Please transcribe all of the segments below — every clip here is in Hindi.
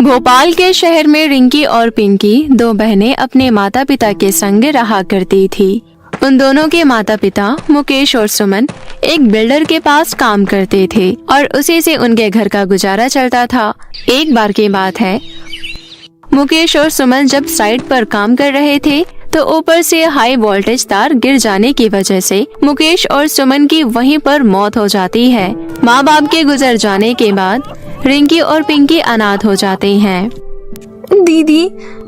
भोपाल के शहर में रिंकी और पिंकी दो बहनें अपने माता पिता के संग रहा करती थी। उन दोनों के माता पिता मुकेश और सुमन एक बिल्डर के पास काम करते थे और उसी से उनके घर का गुजारा चलता था। एक बार की बात है, मुकेश और सुमन जब साइट पर काम कर रहे थे तो ऊपर से हाई वोल्टेज तार गिर जाने की वजह से मुकेश और सुमन की वहीं पर मौत हो जाती है। माँ बाप के गुजर जाने के बाद रिंकी और पिंकी अनाथ हो जाते हैं। दीदी,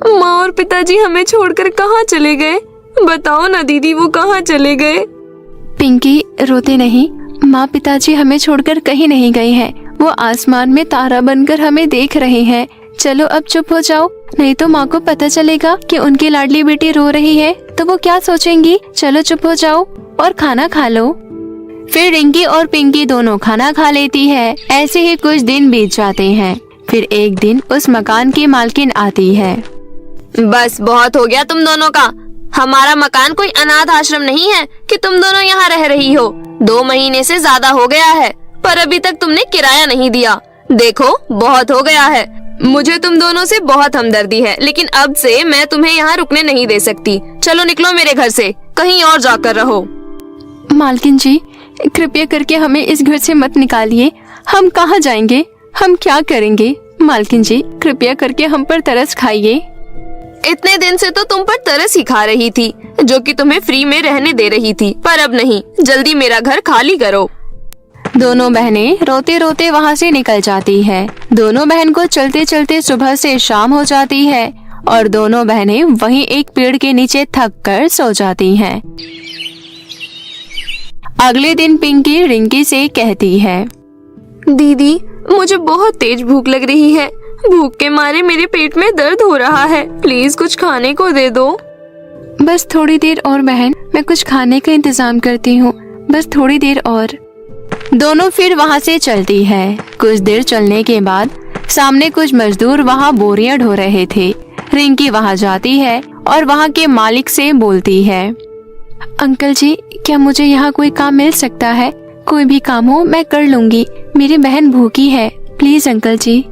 माँ और पिताजी हमें छोड़कर कहाँ चले गए? बताओ ना दीदी, वो कहाँ चले गए? पिंकी, रोते नहीं। माँ पिताजी हमें छोड़कर कहीं नहीं गए हैं। वो आसमान में तारा बनकर हमें देख रहे हैं। चलो अब चुप हो जाओ, नहीं तो माँ को पता चलेगा कि उनकी लाडली बेटी रो रही है तो वो क्या सोचेंगी। चलो चुप हो जाओ और खाना खा लो। फिर रिंकी और पिंकी दोनों खाना खा लेती है। ऐसे ही कुछ दिन बीत जाते हैं। फिर एक दिन उस मकान की मालकिन आती है। बस बहुत हो गया तुम दोनों का। हमारा मकान कोई अनाथ आश्रम नहीं है कि तुम दोनों यहाँ रह रही हो। 2 महीने से ज्यादा हो गया है, पर अभी तक तुमने किराया नहीं दिया। देखो, बहुत हो गया है। मुझे तुम दोनों से बहुत हमदर्दी है, लेकिन अब से मैं तुम्हें यहाँ रुकने नहीं दे सकती। चलो निकलो मेरे घर से, कहीं और जाकर रहो। मालकिन जी, कृपया करके हमें इस घर से मत निकालिए। हम कहाँ जाएंगे? हम क्या करेंगे? मालकिन जी, कृपया करके हम पर तरस खाइए। इतने दिन से तो तुम पर तरस ही खा रही थी, जो कि तुम्हें फ्री में रहने दे रही थी, पर अब नहीं। जल्दी मेरा घर खाली करो। दोनों बहनें रोते रोते वहाँ से निकल जाती है। दोनों बहन को चलते चलते सुबह से शाम हो जाती है और दोनों बहनें वहीं एक पेड़ के नीचे थक कर सो जाती हैं। अगले दिन पिंकी रिंकी से कहती है, दीदी, मुझे बहुत तेज भूख लग रही है। भूख के मारे मेरे पेट में दर्द हो रहा है। प्लीज कुछ खाने को दे दो। बस थोड़ी देर और बहन, मैं कुछ खाने का इंतजाम करती हूँ। बस थोड़ी देर और। दोनों फिर वहाँ से चलती है। कुछ देर चलने के बाद सामने कुछ मजदूर वहाँ बोरियां ढो रहे थे। रिंकी वहाँ जाती है और वहाँ के मालिक से बोलती है, अंकल जी, क्या मुझे यहाँ कोई काम मिल सकता है? कोई भी काम हो मैं कर लूँगी। मेरी बहन भूखी है, प्लीज अंकल जी।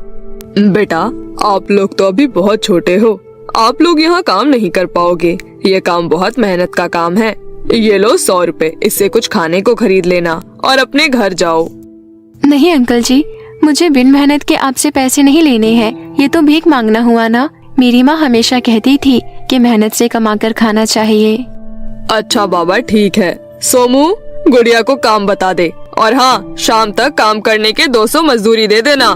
बेटा, आप लोग तो अभी बहुत छोटे हो। आप लोग यहाँ काम नहीं कर पाओगे। ये काम बहुत मेहनत का काम है। ये लो 100 रुपए, इससे कुछ खाने को खरीद लेना और अपने घर जाओ। नहीं अंकल जी, मुझे बिन मेहनत के आपसे पैसे नहीं लेने हैं। ये तो भीख मांगना हुआ ना। मेरी माँ हमेशा कहती थी कि मेहनत से कमाकर खाना चाहिए। अच्छा बाबा, ठीक है। सोमू, गुड़िया को काम बता दे और हाँ, शाम तक काम करने के 200 मजदूरी दे देना।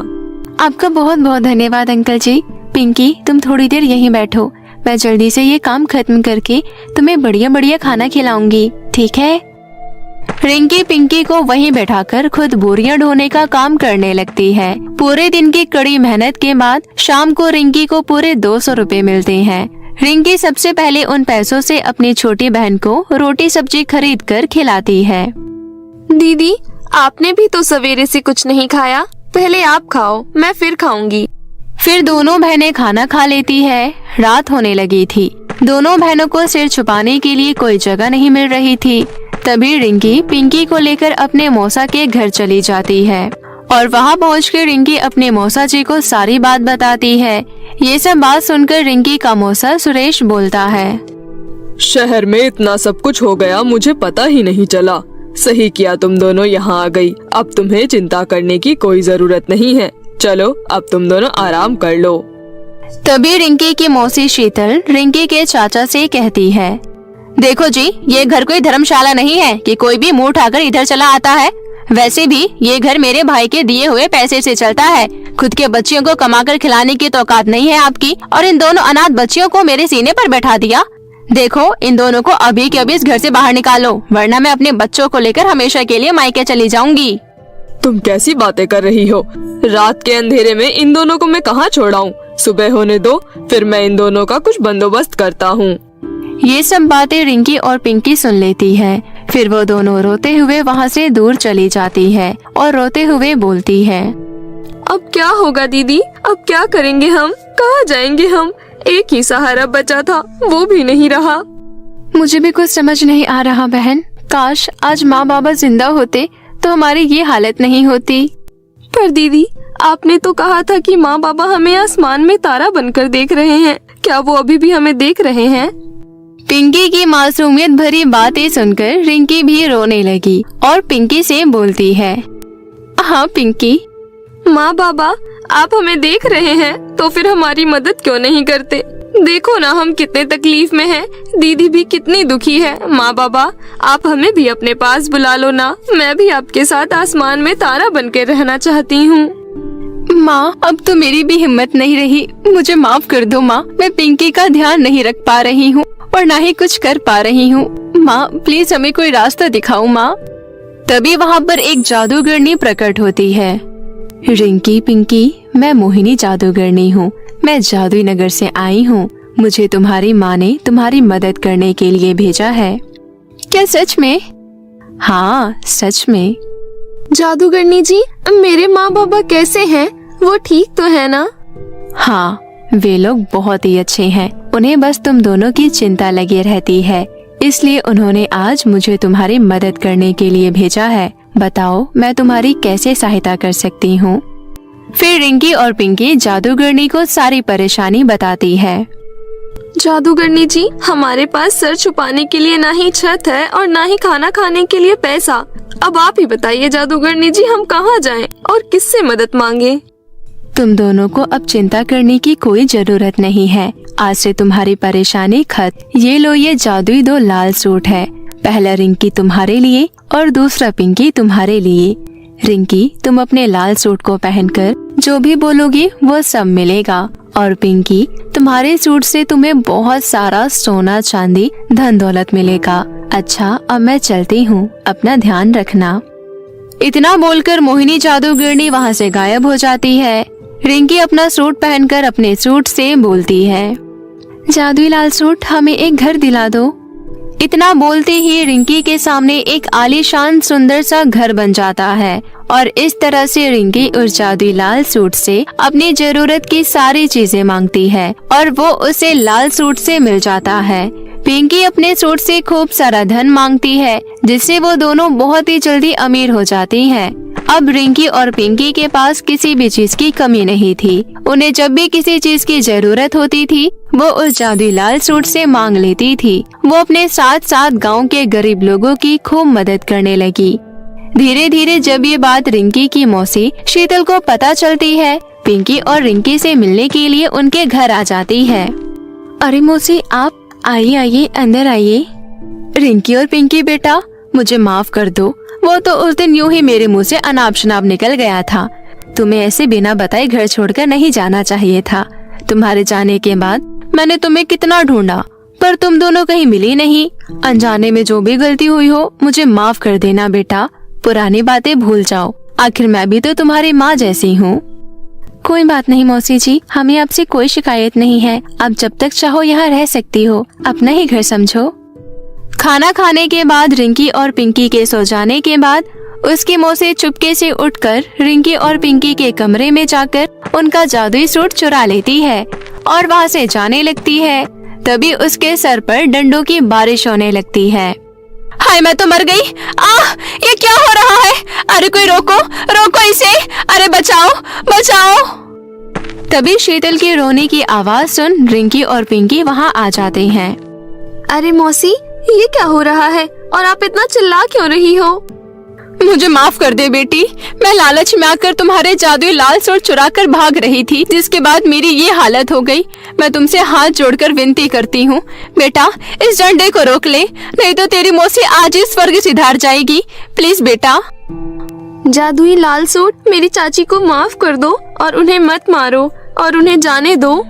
आपका बहुत बहुत धन्यवाद अंकल जी। पिंकी, तुम थोड़ी देर यहीं बैठो। मैं जल्दी से ये काम खत्म करके तुम्हें बढ़िया बढ़िया खाना खिलाऊंगी, ठीक है? रिंकी पिंकी को वहीं बैठाकर खुद बोरियां ढोने का काम करने लगती है। पूरे दिन की कड़ी मेहनत के बाद शाम को रिंकी को पूरे 200 रुपए मिलते हैं। रिंकी सबसे पहले उन पैसों से अपनी छोटी बहन को रोटी सब्जी खरीद कर खिलाती है। दीदी, आपने भी तो सवेरे से कुछ नहीं खाया। पहले आप खाओ, मैं फिर खाऊंगी। फिर दोनों बहनें खाना खा लेती है। रात होने लगी थी। दोनों बहनों को सिर छुपाने के लिए कोई जगह नहीं मिल रही थी। तभी रिंकी पिंकी को लेकर अपने मौसा के घर चली जाती है और वहाँ पहुँचकर रिंकी अपने मौसा जी को सारी बात बताती है। ये सब बात सुनकर रिंकी का मौसा सुरेश बोलता है, शहर में इतना सब कुछ हो गया, मुझे पता ही नहीं चला। सही किया तुम दोनों यहाँ आ गई। अब तुम्हें चिंता करने की कोई जरूरत नहीं है। चलो अब तुम दोनों आराम कर लो। तभी रिंकी की मौसी शीतल रिंकी के चाचा से कहती है, देखो जी, ये घर कोई धर्मशाला नहीं है कि कोई भी मुंह उठाकर इधर चला आता है। वैसे भी ये घर मेरे भाई के दिए हुए पैसे से चलता है। खुद के बच्चियों को कमाकर खिलाने की तो औकात नहीं है आपकी, और इन दोनों अनाथ बच्चियों को मेरे सीने पर बैठा दिया। देखो, इन दोनों को अभी के अभी इस घर से बाहर निकालो, वरना मैं अपने बच्चों को लेकर हमेशा के लिए मायके चली जाऊंगी। तुम कैसी बातें कर रही हो? रात के अंधेरे में इन दोनों को मैं कहाँ छोड़ाऊं? सुबह होने दो, फिर मैं इन दोनों का कुछ बंदोबस्त करता हूँ। ये सब बातें रिंकी और पिंकी सुन लेती है। फिर वो दोनों रोते हुए वहाँ से दूर चली जाती है और रोते हुए बोलती है, अब क्या होगा दीदी? अब क्या करेंगे हम? कहाँ जाएंगे हम? एक ही सहारा बचा था, वो भी नहीं रहा। मुझे भी कुछ समझ नहीं आ रहा बहन। काश आज माँ बाबा जिंदा होते तो हमारी ये हालत नहीं होती। पर दीदी, आपने तो कहा था कि माँ बाबा हमें आसमान में तारा बनकर देख रहे हैं। क्या वो अभी भी हमें देख रहे हैं? पिंकी की मासूमियत भरी बातें सुनकर रिंकी भी रोने लगी और पिंकी से बोलती है, हाँ पिंकी, माँ बाबा आप हमें देख रहे हैं तो फिर हमारी मदद क्यों नहीं करते? देखो ना हम कितने तकलीफ में हैं। दीदी भी कितनी दुखी है। माँ बाबा आप हमें भी अपने पास बुला लो ना। मैं भी आपके साथ आसमान में तारा बनकर रहना चाहती हूँ। माँ अब तो मेरी भी हिम्मत नहीं रही, मुझे माफ कर दो माँ। मैं पिंकी का ध्यान नहीं रख पा रही हूँ और ना ही कुछ कर पा रही हूँ। माँ प्लीज हमें कोई रास्ता दिखाओ माँ। तभी वहाँ पर एक जादूगरनी प्रकट होती है। रिंकी पिंकी, मैं मोहिनी जादूगरनी हूँ। मैं जादुई नगर से आई हूँ। मुझे तुम्हारी माँ ने तुम्हारी मदद करने के लिए भेजा है। क्या सच में? हाँ सच में। जादूगरनी जी मेरे माँ बाबा कैसे हैं? वो ठीक तो है ना? हाँ वे लोग बहुत ही अच्छे हैं। उन्हें बस तुम दोनों की चिंता लगी रहती है, इसलिए उन्होंने आज मुझे तुम्हारी मदद करने के लिए भेजा है। बताओ मैं तुम्हारी कैसे सहायता कर सकती हूँ? फिर रिंकी और पिंकी जादूगरनी को सारी परेशानी बताती है। जादूगरनी जी हमारे पास सर छुपाने के लिए ना ही छत है और ना ही खाना खाने के लिए पैसा। अब आप ही बताइए जादूगरनी जी हम कहाँ जाएं और किससे मदद मांगे? तुम दोनों को अब चिंता करने की कोई जरूरत नहीं है। आज से तुम्हारी परेशानी खत्म। ये लो, ये जादुई 2 लाल सूट है। पहला रिंकी तुम्हारे लिए और दूसरा पिंकी तुम्हारे लिए। रिंकी तुम अपने लाल सूट को पहनकर जो भी बोलोगी वो सब मिलेगा, और पिंकी तुम्हारे सूट से तुम्हें बहुत सारा सोना चांदी धन दौलत मिलेगा। अच्छा अब मैं चलती हूँ, अपना ध्यान रखना। इतना बोलकर मोहिनी जादूगरनी वहाँ से गायब हो जाती है। रिंकी अपना सूट पहनकर अपने सूट से बोलती है, जादुई लाल सूट हमें एक घर दिला दो। इतना बोलते ही रिंकी के सामने एक आलीशान सुंदर सा घर बन जाता है और इस तरह से रिंकी उस जादुई लाल सूट से अपनी जरूरत की सारी चीजें मांगती है और वो उसे लाल सूट से मिल जाता है। पिंकी अपने सूट से खूब सारा धन मांगती है, जिससे वो दोनों बहुत ही जल्दी अमीर हो जाती हैं। अब रिंकी और पिंकी के पास किसी भी चीज की कमी नहीं थी। उन्हें जब भी किसी चीज की जरूरत होती थी वो उस जादुई लाल सूट से मांग लेती थी। वो अपने साथ साथ गांव के गरीब लोगों की खूब मदद करने लगी। धीरे धीरे जब ये बात रिंकी की मौसी शीतल को पता चलती है, पिंकी और रिंकी से मिलने के लिए उनके घर आ जाती है। अरे मौसी आप आइए आइए, अंदर आइए। रिंकी और पिंकी बेटा मुझे माफ कर दो, वो तो उस दिन यूं ही मेरे मुंह से अनाप शनाप निकल गया था। तुम्हें ऐसे बिना बताए घर छोड़कर नहीं जाना चाहिए था। तुम्हारे जाने के बाद मैंने तुम्हें कितना ढूंढा पर तुम दोनों कहीं मिली नहीं। अनजाने में जो भी गलती हुई हो मुझे माफ कर देना बेटा। पुरानी बातें भूल जाओ, आखिर मैं भी तो तुम्हारी माँ जैसी हूँ। कोई बात नहीं मौसी जी, हमें आपसे कोई शिकायत नहीं है। आप जब तक चाहो यहाँ रह सकती हो, अपना ही घर समझो। खाना खाने के बाद रिंकी और पिंकी के सो जाने के बाद उसकी मौसी चुपके से उठकर रिंकी और पिंकी के कमरे में जाकर उनका जादुई सूट चुरा लेती है और वहाँ से जाने लगती है। तभी उसके सर पर डंडों की बारिश होने लगती है। हाय मैं तो मर गई। ये क्या हो रहा है? अरे कोई रोको, रोको इसे, अरे बचाओ बचाओ। तभी शीतल की रोने की आवाज सुन रिंकी और पिंकी वहाँ आ जाते हैं। अरे मौसी ये क्या हो रहा है और आप इतना चिल्ला क्यों रही हो? मुझे माफ कर दे बेटी, मैं लालच में आकर तुम्हारे जादुई लाल सूट चुरा कर भाग रही थी, जिसके बाद मेरी ये हालत हो गई। मैं तुमसे हाथ जोड़कर विनती करती हूँ बेटा, इस डंडे को रोक ले, नहीं तो तेरी मौसी आज ही स्वर्ग सिधार जाएगी। प्लीज बेटा। जादुई लाल सूट मेरी चाची को माफ कर दो और उन्हें मत मारो और उन्हें जाने दो।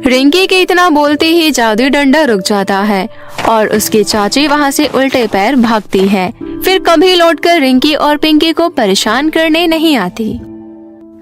रिंकी के इतना बोलते ही जादुई डंडा रुक जाता है और उसकी चाची वहाँ से उल्टे पैर भागती है। फिर कभी लौटकर रिंकी और पिंकी को परेशान करने नहीं आती।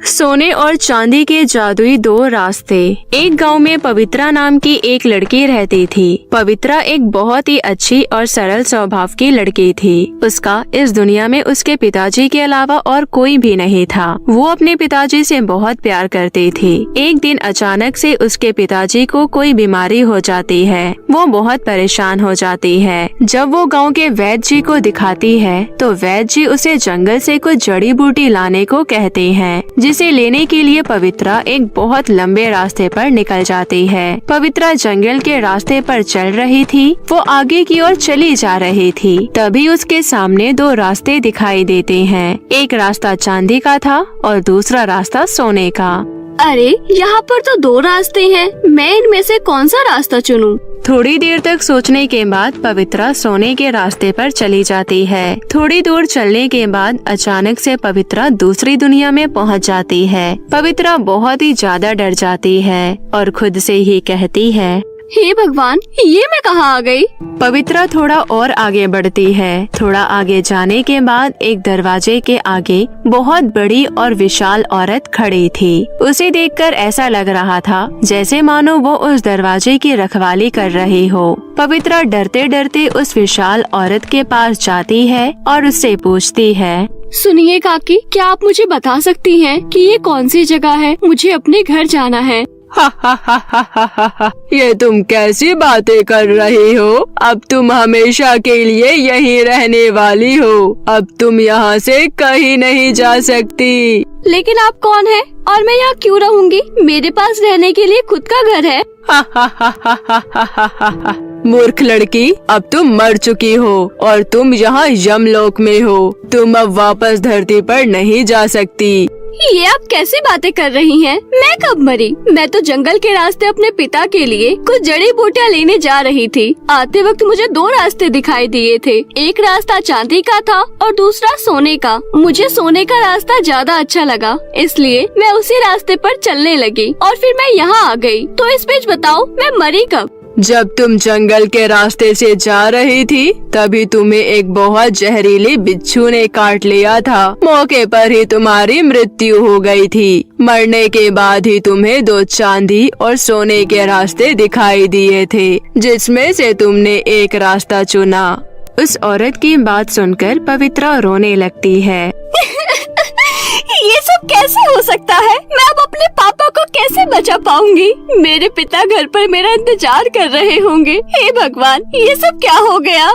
सोने और चांदी के जादुई 2 रास्ते। एक गांव में पवित्रा नाम की एक लड़की रहती थी। पवित्रा एक बहुत ही अच्छी और सरल स्वभाव की लड़की थी। उसका इस दुनिया में उसके पिताजी के अलावा और कोई भी नहीं था। वो अपने पिताजी से बहुत प्यार करती थी। एक दिन अचानक से उसके पिताजी को कोई बीमारी हो जाती है। वो बहुत परेशान हो जाती है। जब वो गाँव के वैद्य जी को दिखाती है तो वैद्य जी उसे जंगल से कुछ जड़ी बूटी लाने को कहते हैं, जिसे लेने के लिए पवित्रा एक बहुत लंबे रास्ते पर निकल जाती है। पवित्रा जंगल के रास्ते पर चल रही थी। वो आगे की ओर चली जा रही थी। तभी उसके सामने दो रास्ते दिखाई देते हैं। एक रास्ता चांदी का था और दूसरा रास्ता सोने का। अरे यहाँ पर तो दो रास्ते हैं, मैं इनमें से कौन सा रास्ता चुनूं? थोड़ी देर तक सोचने के बाद पवित्रा सोने के रास्ते पर चली जाती है। थोड़ी दूर चलने के बाद अचानक से पवित्रा दूसरी दुनिया में पहुंच जाती है। पवित्रा बहुत ही ज्यादा डर जाती है और खुद से ही कहती है, हे भगवान, ये मैं कहाँ आ गई? पवित्रा थोड़ा और आगे बढ़ती है। थोड़ा आगे जाने के बाद एक दरवाजे के आगे बहुत बड़ी और विशाल औरत खड़ी थी। उसे देखकर ऐसा लग रहा था जैसे मानो वो उस दरवाजे की रखवाली कर रही हो। पवित्रा डरते डरते उस विशाल औरत के पास जाती है और उससे पूछती है, सुनिए काकी, क्या आप मुझे बता सकती हैं कि ये कौन सी जगह है? मुझे अपने घर जाना है। ये तुम कैसी बातें कर रही हो? अब तुम हमेशा के लिए यहीं रहने वाली हो। अब तुम यहाँ से कहीं नहीं जा सकती। लेकिन आप कौन हैं और मैं यहाँ क्यों रहूंगी? मेरे पास रहने के लिए खुद का घर है। मूर्ख लड़की, अब तुम मर चुकी हो और तुम यहाँ यमलोक में हो। तुम अब वापस धरती पर नहीं जा सकती। ये आप कैसी बातें कर रही हैं? मैं कब मरी? मैं तो जंगल के रास्ते अपने पिता के लिए कुछ जड़ी बूटियाँ लेने जा रही थी। आते वक्त मुझे दो रास्ते दिखाई दिए थे। एक रास्ता चांदी का था और दूसरा सोने का। मुझे सोने का रास्ता ज्यादा अच्छा लगा, इसलिए मैं उसी रास्ते पर चलने लगी और फिर मैं यहाँ आ गई। तो इस बीच बताओ, मैं मरी कब? जब तुम जंगल के रास्ते से जा रही थी तभी तुम्हें एक बहुत जहरीली बिच्छू ने काट लिया था। मौके पर ही तुम्हारी मृत्यु हो गई थी। मरने के बाद ही तुम्हें दो चांदी और सोने के रास्ते दिखाई दिए थे, जिसमें से तुमने एक रास्ता चुना। उस औरत की बात सुनकर पवित्रा रोने लगती है। ये सब कैसे हो सकता है? मैं अब अपने पापा को कैसे बचा पाऊंगी? मेरे पिता घर पर मेरा इंतजार कर रहे होंगे। हे भगवान, ये सब क्या हो गया?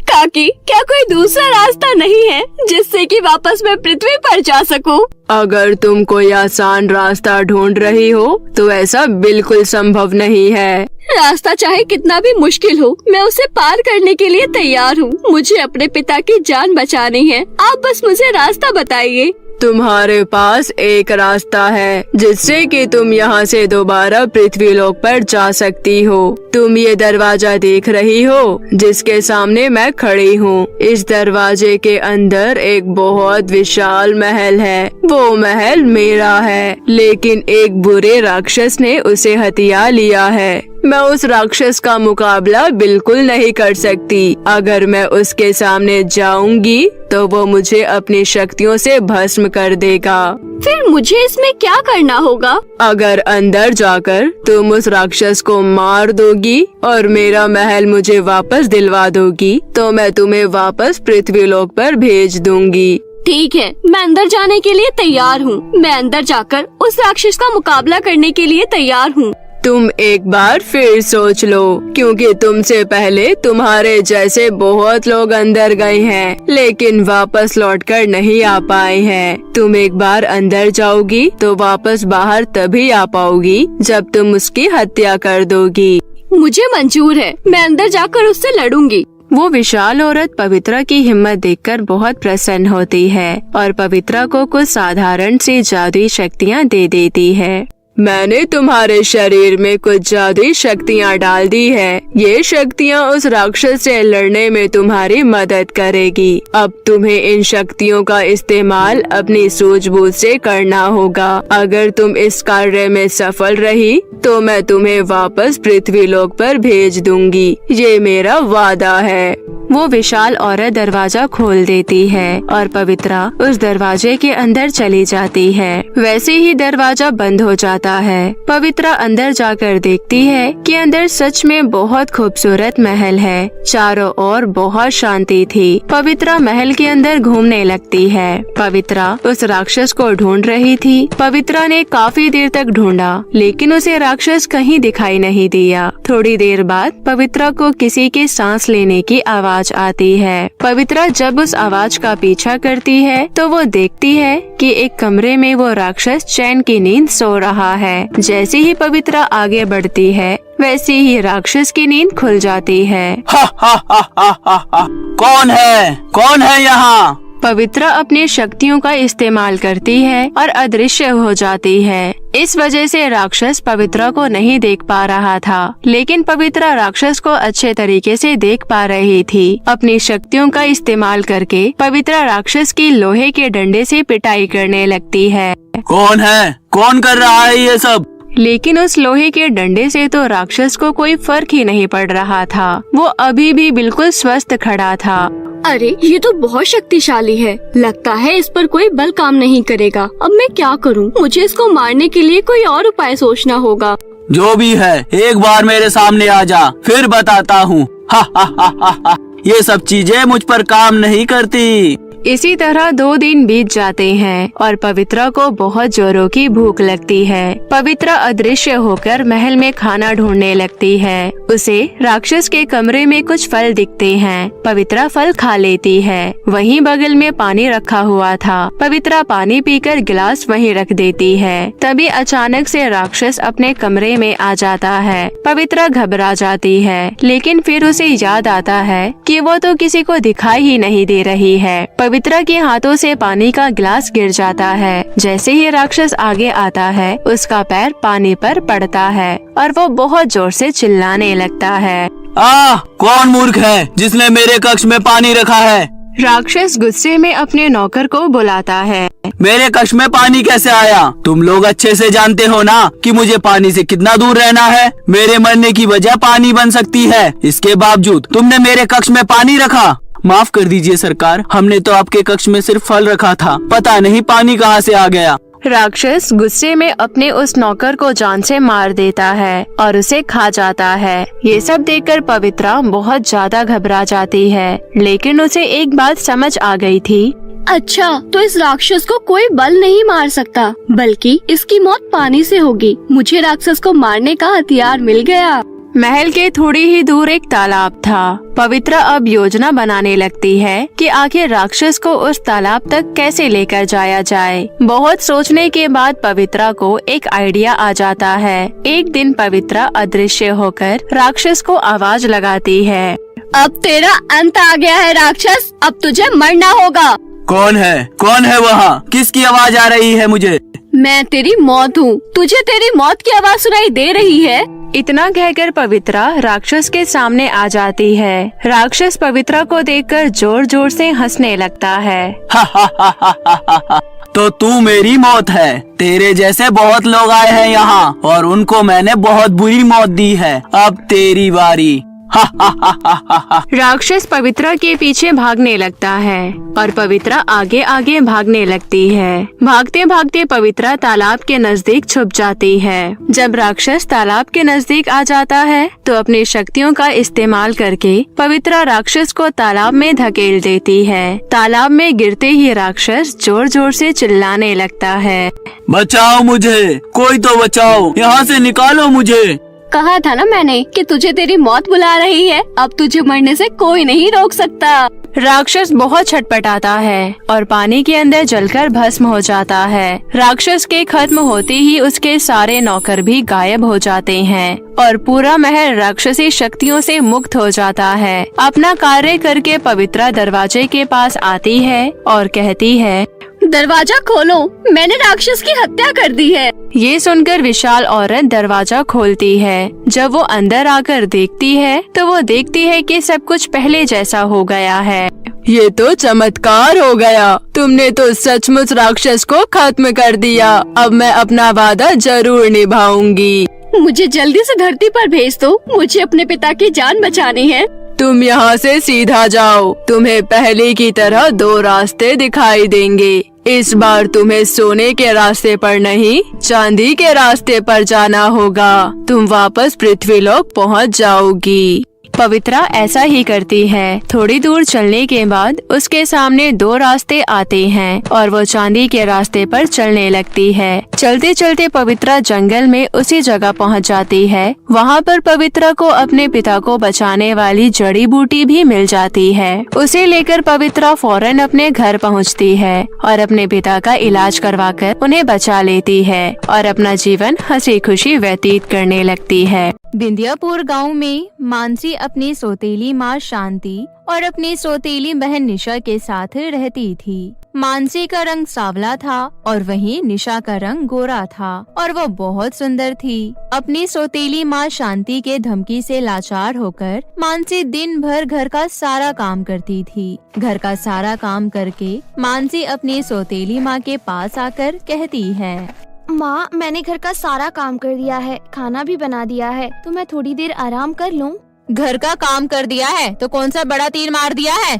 काकी, क्या कोई दूसरा रास्ता नहीं है जिससे कि वापस मैं पृथ्वी पर जा सकूं? अगर तुम कोई आसान रास्ता ढूंढ रही हो तो ऐसा बिल्कुल संभव नहीं है। रास्ता चाहे कितना भी मुश्किल हो, मैं उसे पार करने के लिए तैयार हूँ। मुझे अपने पिता की जान बचानी है। आप बस मुझे रास्ता बताइए। तुम्हारे पास एक रास्ता है जिससे कि तुम यहाँ से दोबारा पृथ्वी लोक पर जा सकती हो। तुम ये दरवाजा देख रही हो जिसके सामने मैं खड़ी हूँ। इस दरवाजे के अंदर एक बहुत विशाल महल है। वो महल मेरा है, लेकिन एक बुरे राक्षस ने उसे हथिया लिया है। मैं उस राक्षस का मुकाबला बिल्कुल नहीं कर सकती। अगर मैं उसके सामने जाऊंगी तो वो मुझे अपनी शक्तियों से भस्म कर देगा। फिर मुझे इसमें क्या करना होगा? अगर अंदर जाकर तुम उस राक्षस को मार दोगी और मेरा महल मुझे वापस दिलवा दोगी तो मैं तुम्हें वापस पृथ्वी लोक पर भेज दूंगी। ठीक है, मैं अंदर जाने के लिए तैयार हूँ। मैं अंदर जाकर उस राक्षस का मुकाबला करने के लिए तैयार हूँ। तुम एक बार फिर सोच लो, क्योंकि तुमसे पहले तुम्हारे जैसे बहुत लोग अंदर गए हैं लेकिन वापस लौटकर नहीं आ पाए हैं। तुम एक बार अंदर जाओगी तो वापस बाहर तभी आ पाओगी जब तुम उसकी हत्या कर दोगी। मुझे मंजूर है, मैं अंदर जाकर उससे लड़ूंगी। वो विशाल औरत पवित्रा की हिम्मत देखकर बहुत प्रसन्न होती है और पवित्रा को कुछ साधारण सी जादुई शक्तियाँ दे देती है। मैंने तुम्हारे शरीर में कुछ जादुई शक्तियाँ डाल दी है। ये शक्तियाँ उस राक्षस से लड़ने में तुम्हारी मदद करेगी। अब तुम्हें इन शक्तियों का इस्तेमाल अपनी सूझबूझ से करना होगा। अगर तुम इस कार्य में सफल रही तो मैं तुम्हें वापस पृथ्वी लोक पर भेज दूंगी। ये मेरा वादा है। वो विशाल औरत दरवाजा खोल देती है और पवित्रा उस दरवाजे के अंदर चली जाती है। वैसे ही दरवाजा बंद हो जाता है। पवित्रा अंदर जाकर देखती है कि अंदर सच में बहुत खूबसूरत महल है। चारों ओर बहुत शांति थी। पवित्रा महल के अंदर घूमने लगती है। पवित्रा उस राक्षस को ढूंढ रही थी। पवित्रा ने काफी देर तक ढूंढा लेकिन उसे राक्षस कहीं दिखाई नहीं दिया। थोड़ी देर बाद पवित्रा को किसी के सांस लेने की आवाज आवाज आती है। पवित्रा जब उस आवाज का पीछा करती है तो वो देखती है कि एक कमरे में वो राक्षस चैन की नींद सो रहा है। जैसे ही पवित्रा आगे बढ़ती है वैसे ही राक्षस की नींद खुल जाती है। हा हा हा हा हा हा। कौन है यहाँ? पवित्रा अपनी शक्तियों का इस्तेमाल करती है और अदृश्य हो जाती है। इस वजह से राक्षस पवित्रा को नहीं देख पा रहा था, लेकिन पवित्रा राक्षस को अच्छे तरीके से देख पा रही थी। अपनी शक्तियों का इस्तेमाल करके पवित्रा राक्षस की लोहे के डंडे से पिटाई करने लगती है। कौन है? कौन कर रहा है ये सब? लेकिन उस लोहे के डंडे से तो राक्षस को कोई फर्क ही नहीं पड़ रहा था। वो अभी भी बिल्कुल स्वस्थ खड़ा था। अरे ये तो बहुत शक्तिशाली है, लगता है इस पर कोई बल काम नहीं करेगा। अब मैं क्या करूं? मुझे इसको मारने के लिए कोई और उपाय सोचना होगा। जो भी है एक बार मेरे सामने आ जा, फिर बताता हूँ। हा हा हा हा हा। ये सब चीजें मुझ पर काम नहीं करती। इसी तरह 2 दिन बीत जाते हैं और पवित्रा को बहुत जोरों की भूख लगती है। पवित्रा अदृश्य होकर महल में खाना ढूंढने लगती है। उसे राक्षस के कमरे में कुछ फल दिखते हैं। पवित्रा फल खा लेती है। वहीं बगल में पानी रखा हुआ था। पवित्रा पानी पीकर गिलास वहीं रख देती है। तभी अचानक से राक्षस अपने कमरे में आ जाता है। पवित्रा घबरा जाती है, लेकिन फिर उसे याद आता है कि वो तो किसी को दिखाई ही नहीं दे रही है। पवित्रा के हाथों से पानी का गिलास गिर जाता है। जैसे ही राक्षस आगे आता है उसका पैर पानी पर पड़ता है और वो बहुत जोर से चिल्लाने लगता है। कौन मूर्ख है जिसने मेरे कक्ष में पानी रखा है? राक्षस गुस्से में अपने नौकर को बुलाता है। मेरे कक्ष में पानी कैसे आया? तुम लोग अच्छे से जानते हो ना कि मुझे पानी से कितना दूर रहना है। मेरे मरने की वजह पानी बन सकती है, इसके बावजूद तुमने मेरे कक्ष में पानी रखा। माफ कर दीजिए सरकार, हमने तो आपके कक्ष में सिर्फ फल रखा था, पता नहीं पानी कहाँ से आ गया। राक्षस गुस्से में अपने उस नौकर को जान से मार देता है और उसे खा जाता है। ये सब देखकर पवित्रा बहुत ज्यादा घबरा जाती है, लेकिन उसे एक बात समझ आ गई थी। अच्छा, तो इस राक्षस को कोई बल नहीं मार सकता, बल्कि इसकी मौत पानी से होगी। मुझे राक्षस को मारने का हथियार मिल गया। महल के थोड़ी ही दूर एक तालाब था। पवित्रा अब योजना बनाने लगती है कि आखिर राक्षस को उस तालाब तक कैसे लेकर जाया जाए। बहुत सोचने के बाद पवित्रा को एक आइडिया आ जाता है। एक दिन पवित्रा अदृश्य होकर राक्षस को आवाज लगाती है। अब तेरा अंत आ गया है राक्षस, अब तुझे मरना होगा। कौन है वहाँ? किसकी आवाज आ रही है मुझे? मैं तेरी मौत हूँ, तुझे तेरी मौत की आवाज सुनाई दे रही है। इतना कहकर पवित्रा राक्षस के सामने आ जाती है। राक्षस पवित्रा को देखकर जोर जोर से हंसने लगता है। हा हा हा हा हा हा। तो तू मेरी मौत है। तेरे जैसे बहुत लोग आए हैं यहाँ और उनको मैंने बहुत बुरी मौत दी है। अब तेरी बारी। राक्षस पवित्रा के पीछे भागने लगता है और पवित्रा आगे आगे भागने लगती है। भागते भागते पवित्रा तालाब के नजदीक छुप जाती है। जब राक्षस तालाब के नजदीक आ जाता है तो अपनी शक्तियों का इस्तेमाल करके पवित्रा राक्षस को तालाब में धकेल देती है। तालाब में गिरते ही राक्षस जोर जोर से चिल्लाने लगता है। बचाओ मुझे, कोई तो बचाओ, यहाँ से निकालो मुझे। कहा था ना मैंने कि तुझे तेरी मौत बुला रही है, अब तुझे मरने से कोई नहीं रोक सकता। राक्षस बहुत छटपटाता है और पानी के अंदर जलकर भस्म हो जाता है। राक्षस के खत्म होते ही उसके सारे नौकर भी गायब हो जाते हैं और पूरा महल राक्षसी शक्तियों से मुक्त हो जाता है। अपना कार्य करके पवित्रा दरवाजे के पास आती है और कहती है, दरवाजा खोलो, मैंने राक्षस की हत्या कर दी है। ये सुनकर विशाल औरत दरवाजा खोलती है। जब वो अंदर आकर देखती है तो वो देखती है कि सब कुछ पहले जैसा हो गया है। ये तो चमत्कार हो गया, तुमने तो सचमुच राक्षस को खत्म कर दिया। अब मैं अपना वादा जरूर निभाऊंगी। मुझे जल्दी से धरती पर भेज दो, मुझे अपने पिता की जान बचानी है। तुम यहाँ से सीधा जाओ, तुम्हें पहले की तरह 2 रास्ते दिखाई देंगे। इस बार तुम्हें सोने के रास्ते पर नहीं, चांदी के रास्ते पर जाना होगा। तुम वापस पृथ्वीलोक पहुँच जाओगी। पवित्रा ऐसा ही करती है। थोड़ी दूर चलने के बाद उसके सामने दो रास्ते आते हैं और वो चांदी के रास्ते पर चलने लगती है। चलते चलते पवित्रा जंगल में उसी जगह पहुंच जाती है। वहाँ पर पवित्रा को अपने पिता को बचाने वाली जड़ी बूटी भी मिल जाती है। उसे लेकर पवित्रा फौरन अपने घर पहुँचती है और अपने पिता का इलाज करवाकर उन्हें बचा लेती है और अपना जीवन हंसी खुशी व्यतीत करने लगती है। बिंदियापुर गांव में मानसी अपनी सौतेली माँ शांति और अपनी सौतेली बहन निशा के साथ रहती थी। मानसी का रंग सांवला था और वहीं निशा का रंग गोरा था और वो बहुत सुंदर थी। अपनी सौतेली माँ शांति के धमकी से लाचार होकर मानसी दिन भर घर का सारा काम करती थी। घर का सारा काम करके मानसी अपनी सौतेली माँ के पास आकर कहती है, माँ, मैंने घर का सारा काम कर दिया है, खाना भी बना दिया है, तो मैं थोड़ी देर आराम कर लूँ। घर का काम कर दिया है तो कौन सा बड़ा तीर मार दिया है?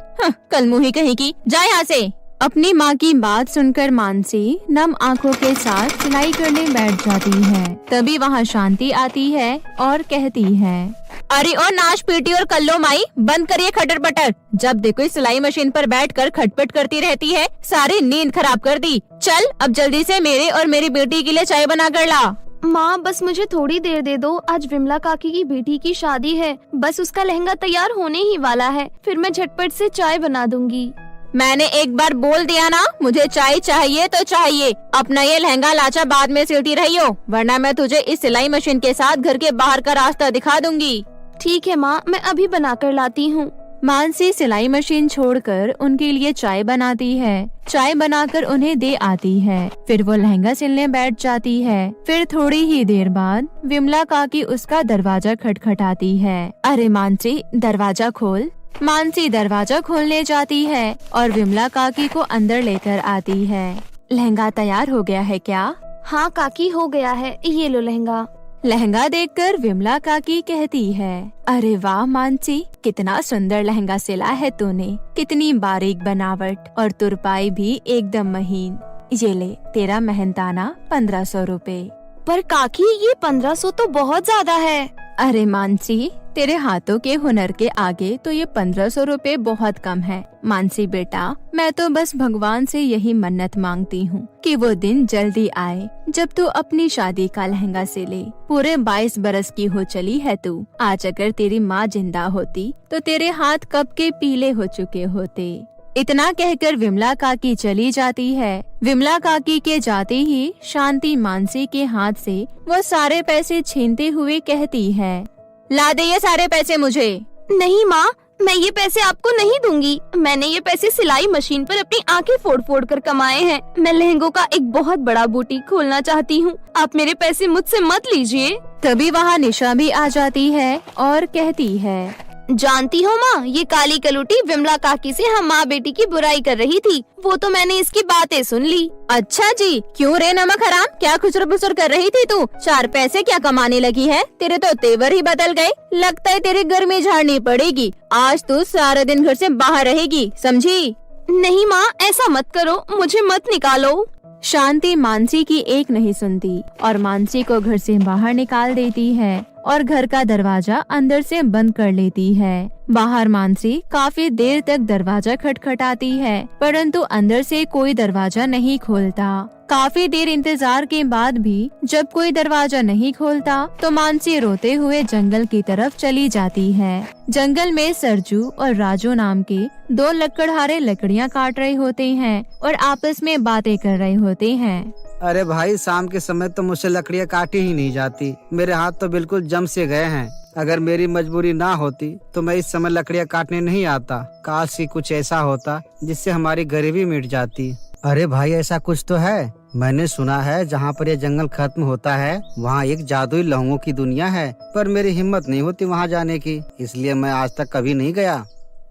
कल मुही कहीं की, जा यहाँ से। अपनी माँ की बात सुनकर मानसी नम आंखों के साथ सिलाई करने बैठ जाती है। तभी वहाँ शांति आती है और कहती है, अरे ओ नाश पीटी और कल्लो माई, बंद करिए खटर पटर। जब देखो इस सिलाई मशीन पर बैठकर खटपट करती रहती है, सारी नींद खराब कर दी। चल अब जल्दी से मेरे और मेरी बेटी के लिए चाय बना कर ला। माँ, बस मुझे थोड़ी देर दे दो, आज विमला काकी की बेटी की शादी है, बस उसका लहंगा तैयार होने ही वाला है, फिर मैं झटपट से चाय बना दूंगी। मैंने एक बार बोल दिया ना, मुझे चाय चाहिए तो चाहिए। अपना ये लहंगा लाचा बाद में सिलती रही हो, वरना मैं तुझे इस सिलाई मशीन के साथ घर के बाहर का रास्ता दिखा दूंगी। ठीक है माँ, मैं अभी बना कर लाती हूँ। मानसी सिलाई मशीन छोड़कर उनके लिए चाय बनाती है। चाय बनाकर उन्हें दे आती है। फिर वो लहंगा सिलने बैठ जाती है। फिर थोड़ी ही देर बाद विमला काकी उसका दरवाजा खटखटाती है। अरे मानसी, दरवाजा खोल। मानसी दरवाजा खोलने जाती है और विमला काकी को अंदर लेकर आती है। लहंगा तैयार हो गया है क्या? हाँ काकी, हो गया है, ये लो लहंगा। लहंगा देखकर विमला काकी कहती है, अरे वाह मानसी, कितना सुंदर लहंगा सिला है तूने, कितनी बारीक बनावट और तुरपाई भी एकदम महीन। ये ले तेरा मेहनताना 1500 रुपए। पर काकी, ये 1500 तो बहुत ज्यादा है। अरे मानसी, तेरे हाथों के हुनर के आगे तो ये 1500 रुपए बहुत कम है। मानसी बेटा, मैं तो बस भगवान से यही मन्नत मांगती हूँ कि वो दिन जल्दी आए जब तू अपनी शादी का लहंगा सिले। पूरे 22 बरस की हो चली है तू। आज अगर तेरी माँ जिंदा होती तो तेरे हाथ कब के पीले हो चुके होते। इतना कहकर विमला काकी चली जाती है। विमला काकी के जाते ही शांति मानसी के हाथ से वो सारे पैसे छीनते हुए कहती है, ला दे ये सारे पैसे मुझे। नहीं माँ, मैं ये पैसे आपको नहीं दूंगी। मैंने ये पैसे सिलाई मशीन पर अपनी आंखें फोड़ फोड़ कर कमाए हैं। मैं लहंगों का एक बहुत बड़ा बुटीक खोलना चाहती हूँ, आप मेरे पैसे मुझसे मत लीजिए। तभी वहाँ निशा भी आ जाती है और कहती है, जानती हो माँ, ये काली कलूटी विमला काकी से हम माँ बेटी की बुराई कर रही थी, वो तो मैंने इसकी बातें सुन ली। अच्छा जी, क्यों रे नमक हराम, क्या खुसर फुसर कर रही थी तू? 4 पैसे क्या कमाने लगी है? तेरे तो तेवर ही बदल गए। लगता है तेरे घर में झाड़नी पड़ेगी। आज तू सारा दिन घर से बाहर रहेगी, समझी? नहीं माँ, ऐसा मत करो, मुझे मत निकालो। शांति मानसी की एक नहीं सुनती और मानसी को घर से बाहर निकाल देती है और घर का दरवाजा अंदर से बंद कर लेती है। बाहर मानसी काफी देर तक दरवाजा खटखटाती है, परंतु अंदर से कोई दरवाजा नहीं खोलता। काफी देर इंतजार के बाद भी जब कोई दरवाजा नहीं खोलता तो मानसी रोते हुए जंगल की तरफ चली जाती है। जंगल में सरजू और राजू नाम के 2 लकड़हारे लकड़ियाँ काट रहे होते हैं और आपस में बातें कर रहे होते हैं। अरे भाई, शाम के समय तो मुझसे लकड़ियाँ काटी ही नहीं जाती। मेरे हाथ तो बिल्कुल जम से गए हैं। अगर मेरी मजबूरी ना होती तो मैं इस समय लकड़ियाँ काटने नहीं आता। काश ही कुछ ऐसा होता जिससे हमारी गरीबी मिट जाती। अरे भाई, ऐसा कुछ तो है। मैंने सुना है जहाँ पर ये जंगल खत्म होता है वहाँ एक जादुई लहंगों की दुनिया है, पर मेरी हिम्मत नहीं होती वहाँ जाने की, इसलिए मैं आज तक कभी नहीं गया।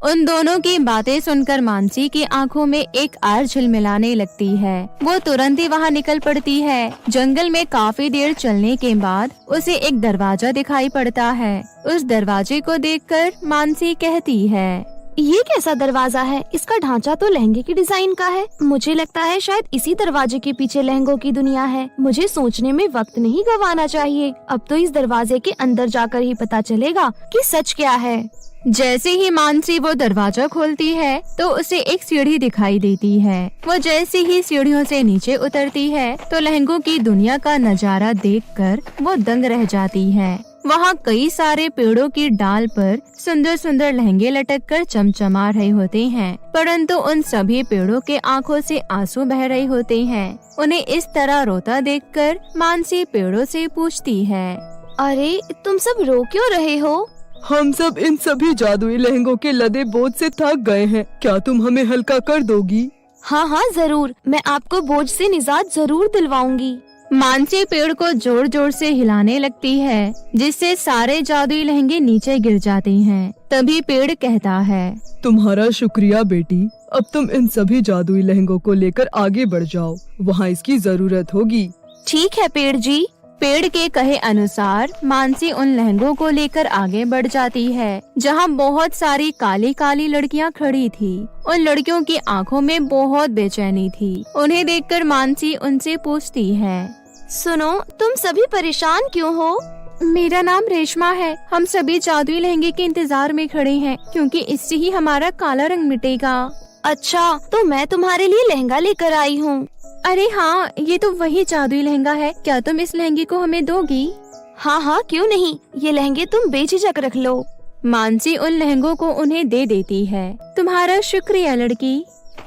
उन दोनों की बातें सुनकर मानसी की आंखों में एक आर झिलमिलाने लगती है। वो तुरंत ही वहाँ निकल पड़ती है। जंगल में काफी देर चलने के बाद उसे एक दरवाजा दिखाई पड़ता है। उस दरवाजे को देखकर मानसी कहती है, ये कैसा दरवाजा है? इसका ढांचा तो लहंगे के डिजाइन का है। मुझे लगता है शायद इसी दरवाजे के पीछे लहंगों की दुनिया है। मुझे सोचने में वक्त नहीं गंवाना चाहिए। अब तो इस दरवाजे के अंदर जाकर ही पता चलेगा कि सच क्या है। जैसे ही मानसी वो दरवाजा खोलती है तो उसे एक सीढ़ी दिखाई देती है। वो जैसे ही सीढ़ियों से नीचे उतरती है तो लहंगों की दुनिया का नजारा देखकर वो दंग रह जाती है। वहाँ कई सारे पेड़ों की डाल पर सुंदर सुंदर लहंगे लटक कर चमचमा रहे होते हैं, परंतु उन सभी पेड़ों के आंखों से आंसू बह रहे होते हैं। उन्हें इस तरह रोता देखकर मानसी पेड़ों से पूछती है, अरे तुम सब रो क्यों रहे हो? हम सब इन सभी जादुई लहंगों के लदे बोझ से थक गए हैं। क्या तुम हमें हल्का कर दोगी? हाँ हाँ जरूर, मैं आपको बोझ से निजात जरूर दिलवाऊंगी। मानसी पेड़ को जोर जोर से हिलाने लगती है, जिससे सारे जादुई लहंगे नीचे गिर जाते हैं। तभी पेड़ कहता है, तुम्हारा शुक्रिया बेटी। अब तुम इन सभी जादुई लहंगों को लेकर आगे बढ़ जाओ, वहाँ इसकी जरूरत होगी। ठीक है पेड़ जी। पेड़ के कहे अनुसार मानसी उन लहंगों को लेकर आगे बढ़ जाती है, जहाँ बहुत सारी काली काली लड़कियाँ खड़ी थी। उन लड़कियों की आंखों में बहुत बेचैनी थी। उन्हें देखकर मानसी उनसे पूछती है, सुनो, तुम सभी परेशान क्यों हो? मेरा नाम रेशमा है। हम सभी जादुई लहंगे के इंतजार में खड़े हैं, क्योंकि इससे ही हमारा काला रंग मिटेगा। अच्छा, तो मैं तुम्हारे लिए लहंगा लेकर आई हूँ। अरे हाँ, ये तो वही जादुई लहंगा है। क्या तुम इस लहंगे को हमें दोगी? हाँ हाँ क्यों नहीं, ये लहंगे तुम बेझिझक रख लो। मानसी उन लहंगों को उन्हें दे देती है। तुम्हारा शुक्रिया लड़की।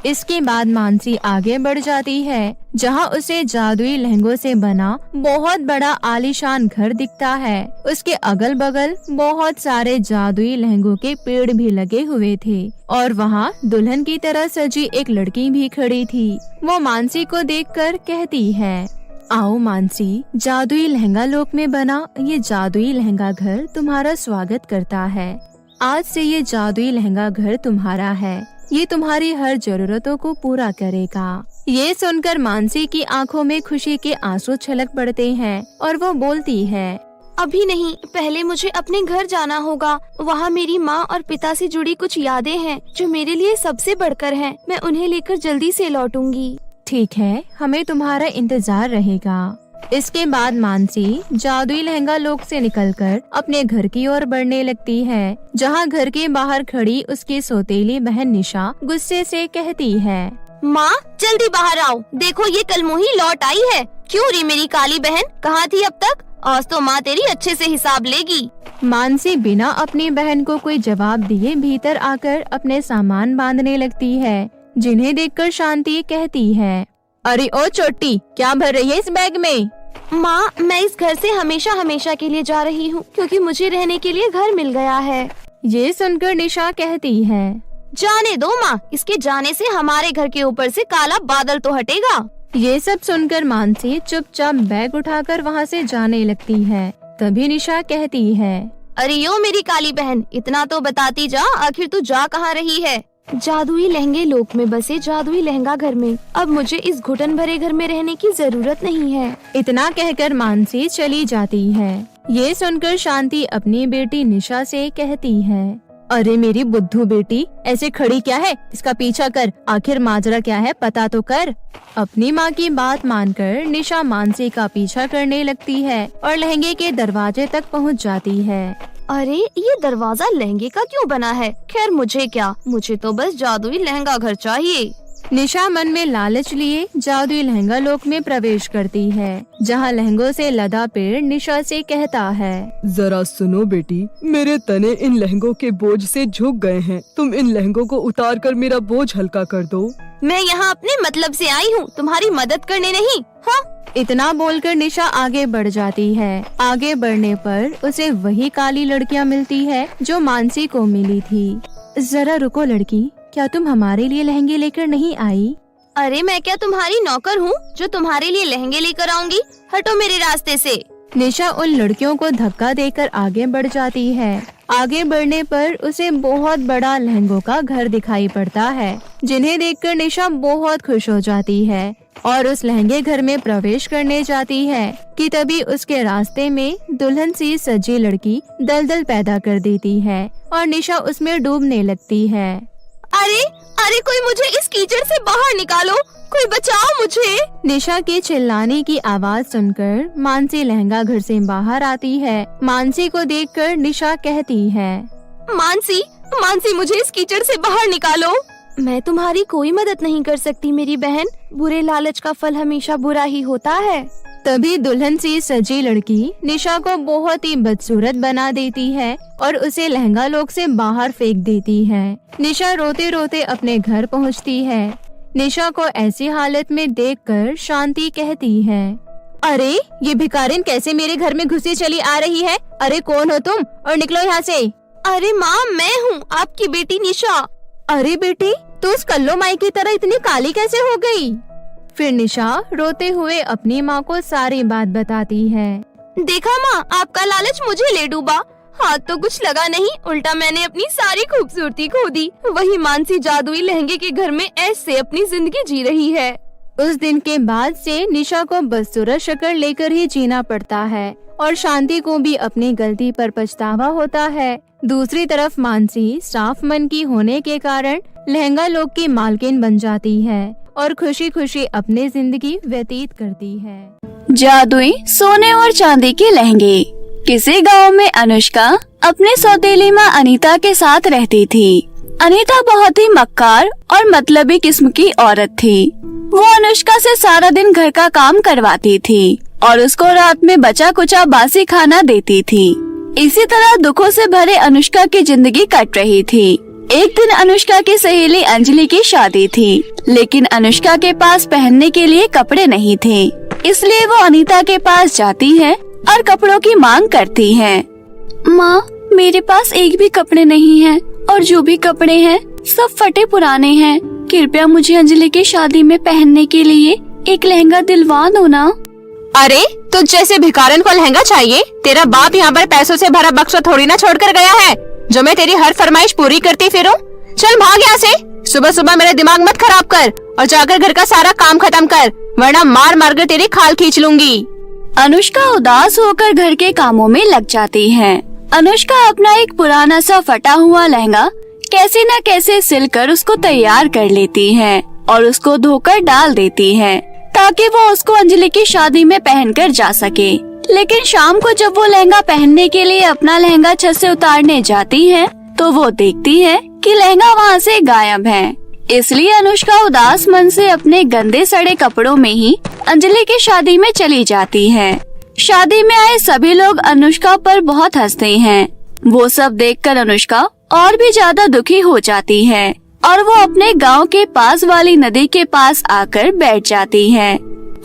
इसके बाद मानसी आगे बढ़ जाती है, जहाँ उसे जादुई लहंगों से बना बहुत बड़ा आलीशान घर दिखता है। उसके अगल बगल बहुत सारे जादुई लहंगों के पेड़ भी लगे हुए थे और वहाँ दुल्हन की तरह सजी एक लड़की भी खड़ी थी। वो मानसी को देखकर कहती है, आओ मानसी, जादुई लहंगा लोक में बना ये जादुई लहंगा घर तुम्हारा स्वागत करता है। आज से ये जादुई लहंगा घर तुम्हारा है। ये तुम्हारी हर जरूरतों को पूरा करेगा। ये सुनकर मानसी की आंखों में खुशी के आंसू छलक पड़ते हैं और वो बोलती है, अभी नहीं, पहले मुझे अपने घर जाना होगा। वहाँ मेरी माँ और पिता से जुड़ी कुछ यादें हैं जो मेरे लिए सबसे बढ़कर हैं। मैं उन्हें लेकर जल्दी से लौटूंगी। ठीक है, हमें तुम्हारा इंतजार रहेगा। इसके बाद मानसी जादुई लहंगा लोक से निकलकर अपने घर की ओर बढ़ने लगती है, जहाँ घर के बाहर खड़ी उसकी सौतेली बहन निशा गुस्से से कहती है, माँ जल्दी बाहर आओ, देखो ये कलमुही लौट आई है। क्यों रे मेरी काली बहन, कहाँ थी अब तक? आज तो माँ तेरी अच्छे से हिसाब लेगी। मानसी बिना अपनी बहन को कोई जवाब दिए भीतर आकर अपने सामान बांधने लगती है, जिन्हें देखकर शांति कहती है, अरे ओ चोटी, क्या भर रही है इस बैग में? माँ, मैं इस घर से हमेशा हमेशा के लिए जा रही हूँ, क्योंकि मुझे रहने के लिए घर मिल गया है। ये सुनकर निशा कहती है, जाने दो माँ, इसके जाने से हमारे घर के ऊपर से काला बादल तो हटेगा। ये सब सुनकर मानसी चुपचाप बैग उठाकर वहाँ से जाने लगती है। तभी निशा कहती है, अरे यो मेरी काली बहन, इतना तो बताती जा, आखिर तू जा कहाँ रही है? जादुई लहंगे लोक में बसे जादुई लहंगा घर में। अब मुझे इस घुटन भरे घर में रहने की जरूरत नहीं है। इतना कहकर मानसी चली जाती है। ये सुनकर शांति अपनी बेटी निशा से कहती है, अरे मेरी बुद्धू बेटी, ऐसे खड़ी क्या है? इसका पीछा कर, आखिर माजरा क्या है पता तो कर। अपनी माँ की बात मानकर निशा मानसी का पीछा करने लगती है और लहंगे के दरवाजे तक पहुँच जाती है। अरे ये दरवाजा लहंगे का क्यों बना है? खैर मुझे क्या, मुझे तो बस जादुई लहंगा घर चाहिए। निशा मन में लालच लिए जादुई लहंगा लोक में प्रवेश करती है, जहाँ लहंगों से लदा पेड़ निशा से कहता है, जरा सुनो बेटी, मेरे तने इन लहंगों के बोझ से झुक गए हैं। तुम इन लहंगों को उतार कर मेरा बोझ हल्का कर दो। मैं यहाँ अपने मतलब से आई हूँ, तुम्हारी मदद करने नहीं। हाँ, इतना बोलकर निशा आगे बढ़ जाती है। आगे बढ़ने पर उसे वही काली लड़कियाँ मिलती है जो मानसी को मिली थी। जरा रुको लड़की, क्या तुम हमारे लिए लहंगे लेकर नहीं आई? अरे मैं क्या तुम्हारी नौकर हूँ जो तुम्हारे लिए लहंगे लेकर आऊंगी? हटो मेरे रास्ते से। निशा उन लड़कियों को धक्का देकर आगे बढ़ जाती है। आगे बढ़ने पर उसे बहुत बड़ा लहंगों का घर दिखाई पड़ता है, जिन्हें देखकर निशा बहुत खुश हो जाती है। और उस लहंगे घर में प्रवेश करने जाती है कि तभी उसके रास्ते में दुल्हन सी सजी लड़की दलदल पैदा कर देती है और निशा उसमें डूबने लगती है। अरे अरे कोई मुझे इस कीचड़ से बाहर निकालो, कोई बचाओ मुझे। निशा के चिल्लाने की आवाज सुनकर मानसी लहंगा घर से बाहर आती है। मानसी को देखकर निशा कहती है, मानसी मानसी मुझे इस कीचड़ से बाहर निकालो। मैं तुम्हारी कोई मदद नहीं कर सकती मेरी बहन, बुरे लालच का फल हमेशा बुरा ही होता है। तभी दुल्हन सी सजी लड़की निशा को बहुत ही बदसूरत बना देती है और उसे लहंगा लोक से बाहर फेंक देती है। निशा रोते रोते अपने घर पहुंचती है। निशा को ऐसी हालत में देखकर शांति कहती है, अरे ये भिखारिन कैसे मेरे घर में घुसी चली आ रही है? अरे कौन हो तुम और निकलो यहाँ से। अरे माँ मैं हूँ आपकी बेटी निशा। अरे बेटी तू उस कल्लो माई की तरह इतनी काली कैसे हो गई? फिर निशा रोते हुए अपनी माँ को सारी बात बताती है। देखा माँ, आपका लालच मुझे ले डूबा। हाथ तो कुछ लगा नहीं, उल्टा मैंने अपनी सारी खूबसूरती खो दी। वही मानसी जादुई लहंगे के घर में ऐसे अपनी जिंदगी जी रही है। उस दिन के बाद से निशा को बदसूरत शक्ल लेकर ही जीना पड़ता है और शांति को भी अपनी गलती पर पछतावा होता है। दूसरी तरफ मानसी साफ मन की होने के कारण लहंगा लोक की मालकिन बन जाती है और खुशी खुशी अपनी जिंदगी व्यतीत करती है। जादुई सोने और चांदी के लहंगे। किसी गांव में अनुष्का अपने सौतेली माँ अनीता के साथ रहती थी। अनीता बहुत ही मक्कार और मतलबी किस्म की औरत थी। वो अनुष्का से सारा दिन घर का काम करवाती थी और उसको रात में बचा कुचा बासी खाना देती थी। इसी तरह दुखों से भरे अनुष्का की जिंदगी कट रही थी। एक दिन अनुष्का की सहेली अंजलि की शादी थी, लेकिन अनुष्का के पास पहनने के लिए कपड़े नहीं थे। इसलिए वो अनीता के पास जाती है और कपड़ों की मांग करती है। माँ, मेरे पास एक भी कपड़े नहीं हैं और जो भी कपड़े हैं सब फटे पुराने हैं। कृपया मुझे अंजलि की शादी में पहनने के लिए एक लहंगा दिलवा दो ना। अरे तुझ जैसे भिखारन को लहंगा चाहिए? तेरा बाप यहाँ पर पैसों से भरा बक्सा थोड़ी ना छोड़ कर गया है जो मैं तेरी हर फरमाइश पूरी करती फिरूं। चल भाग यहाँ से। सुबह सुबह मेरा दिमाग मत खराब कर और जाकर घर का सारा काम खत्म कर, वरना मार मार कर तेरी खाल खींच लूंगी। अनुष्का उदास होकर घर के कामों में लग जाती है। अनुष्का अपना एक पुराना सा फटा हुआ लहंगा कैसे न कैसे सिलकर उसको तैयार कर लेती है और उसको धोकर डाल देती है ताकि वो उसको अंजलि की शादी में पहनकर जा सके। लेकिन शाम को जब वो लहंगा पहनने के लिए अपना लहंगा छत से उतारने जाती है तो वो देखती है कि लहंगा वहाँ से गायब है। इसलिए अनुष्का उदास मन से अपने गंदे सड़े कपड़ों में ही अंजलि की शादी में चली जाती है। शादी में आए सभी लोग अनुष्का पर बहुत हंसते हैं। वो सब देखकर अनुष्का और भी ज्यादा दुखी हो जाती है और वो अपने गांव के पास वाली नदी के पास आकर बैठ जाती है